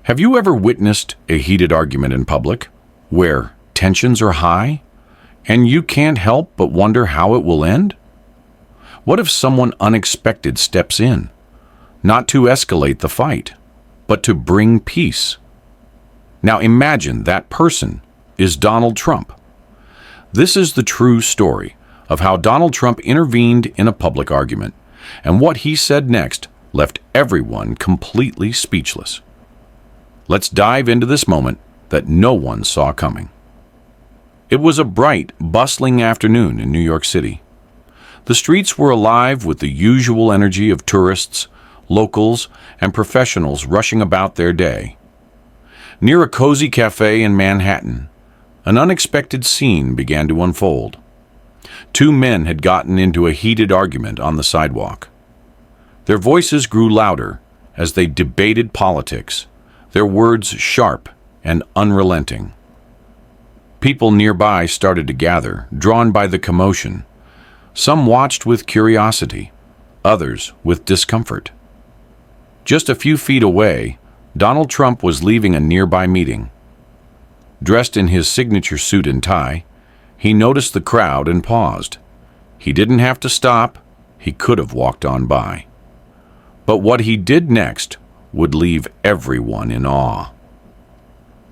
Have you ever witnessed a heated argument in public where tensions are high and you can't help but wonder how it will end? What if someone unexpected steps in, not to escalate the fight, but to bring peace? Now imagine that person is Donald Trump. This is the true story of how Donald Trump intervened in a public argument, and what he said next left everyone completely speechless. Let's dive into this moment that no one saw coming. It was a bright, bustling afternoon in New York City. The streets were alive with the usual energy of tourists, locals, and professionals rushing about their day. Near a cozy cafe in Manhattan, an unexpected scene began to unfold. Two men had gotten into a heated argument on the sidewalk. Their voices grew louder as they debated politics, their words sharp and unrelenting. People nearby started to gather, drawn by the commotion. Some watched with curiosity, others with discomfort. Just a few feet away, Donald Trump was leaving a nearby meeting. Dressed in his signature suit and tie, he noticed the crowd and paused. He didn't have to stop, he could have walked on by. But what he did next would leave everyone in awe.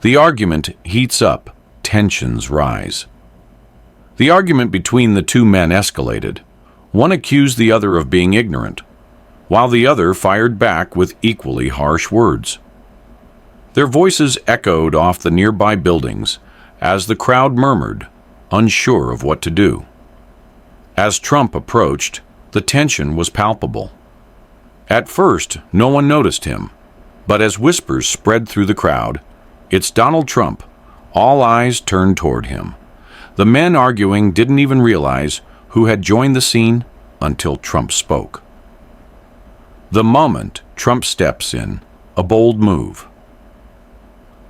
The argument heats up, tensions rise. The argument between the two men escalated. One accused the other of being ignorant, while the other fired back with equally harsh words. Their voices echoed off the nearby buildings as the crowd murmured, unsure of what to do. As Trump approached, the tension was palpable. At first, no one noticed him, but as whispers spread through the crowd, "It's Donald Trump," all eyes turned toward him. The men arguing didn't even realize who had joined the scene until Trump spoke. The moment Trump steps in, a bold move.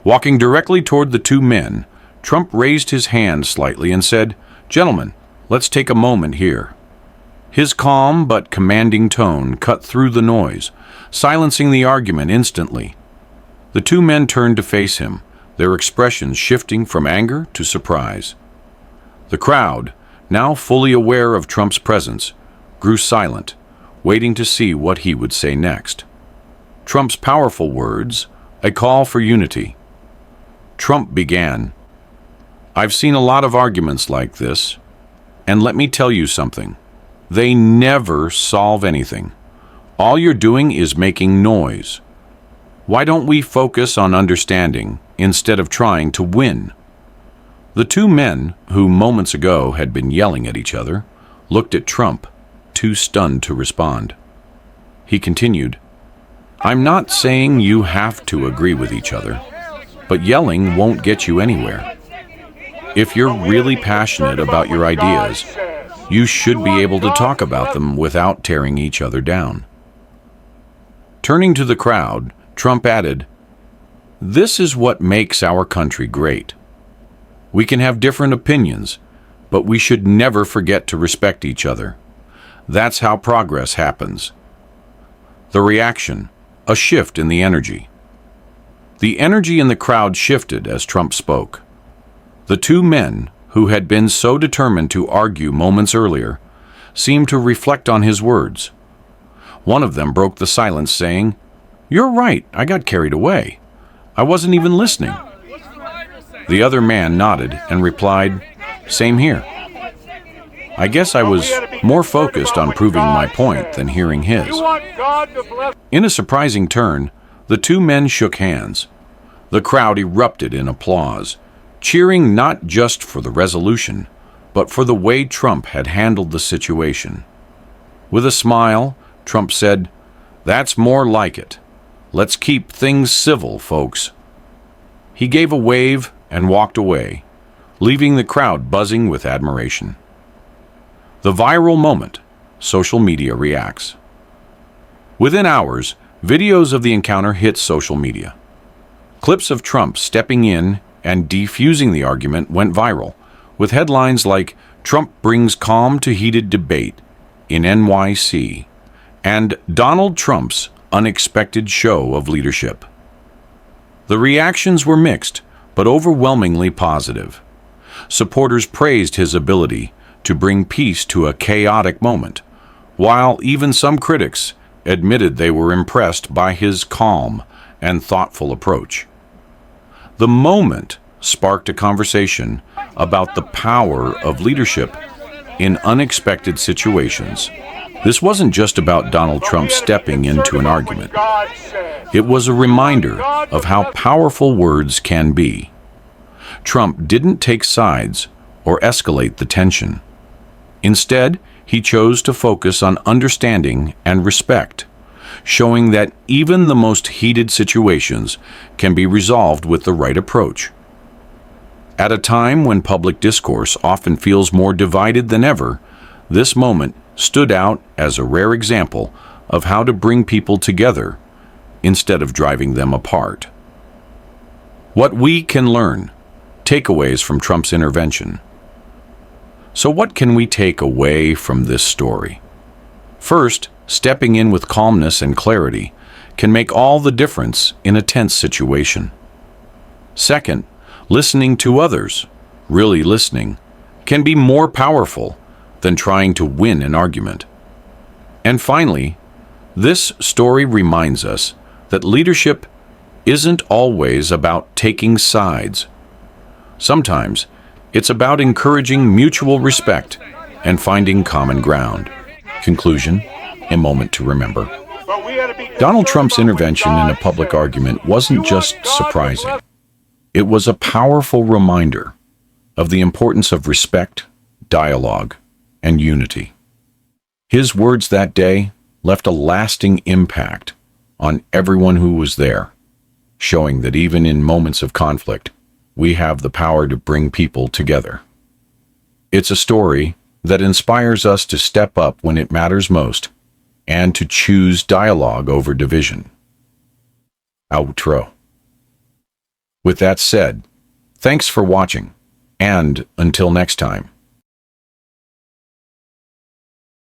Walking directly toward the two men, Trump raised his hand slightly and said, "Gentlemen, let's take a moment here." His calm but commanding tone cut through the noise, silencing the argument instantly. The two men turned to face him, their expressions shifting from anger to surprise. The crowd, now fully aware of Trump's presence, grew silent, waiting to see what he would say next. Trump's powerful words, a call for unity. Trump began, "I've seen a lot of arguments like this, and let me tell you something. They never solve anything. All you're doing is making noise. Why don't we focus on understanding instead of trying to win?" The two men, who moments ago had been yelling at each other, looked at Trump, too stunned to respond. He continued, "I'm not saying you have to agree with each other, but yelling won't get you anywhere. If you're really passionate about your ideas, you should be able to talk about them without tearing each other down." Turning to the crowd, Trump added, "This is what makes our country great. We can have different opinions, but we should never forget to respect each other. That's how progress happens." The reaction, a shift in the energy. The energy in the crowd shifted as Trump spoke. The two men, who had been so determined to argue moments earlier, seemed to reflect on his words. One of them broke the silence, saying, "You're right, I got carried away. I wasn't even listening." The other man nodded and replied, "Same here. I guess I was more focused on proving my point than hearing his." In a surprising turn, the two men shook hands. The crowd erupted in applause, cheering not just for the resolution, but for the way Trump had handled the situation. With a smile, Trump said, "That's more like it. Let's keep things civil, folks." He gave a wave and walked away, leaving the crowd buzzing with admiration. The viral moment, social media reacts. Within hours, videos of the encounter hit social media. Clips of Trump stepping in and defusing the argument went viral, with headlines like "Trump brings calm to heated debate in NYC" and "Donald Trump's unexpected show of leadership." The reactions were mixed, but overwhelmingly positive. Supporters praised his ability to bring peace to a chaotic moment, while even some critics admitted they were impressed by his calm and thoughtful approach. The moment sparked a conversation about the power of leadership in unexpected situations. This wasn't just about Donald Trump stepping into an argument. It was a reminder of how powerful words can be. Trump didn't take sides or escalate the tension. Instead, he chose to focus on understanding and respect, showing that even the most heated situations can be resolved with the right approach. At a time when public discourse often feels more divided than ever, this moment stood out as a rare example of how to bring people together instead of driving them apart. What we can learn, takeaways from Trump's intervention. So what can we take away from this story? First, stepping in with calmness and clarity can make all the difference in a tense situation. Second, listening to others, really listening, can be more powerful than trying to win an argument. And finally, this story reminds us that leadership isn't always about taking sides. Sometimes it's about encouraging mutual respect and finding common ground. Conclusion, a moment to remember. Donald Trump's intervention in a public argument wasn't just surprising. It was a powerful reminder of the importance of respect, dialogue, and unity. His words that day left a lasting impact on everyone who was there, showing that even in moments of conflict, we have the power to bring people together. It's a story that inspires us to step up when it matters most and to choose dialogue over division. Outro. With that said, thanks for watching, and until next time.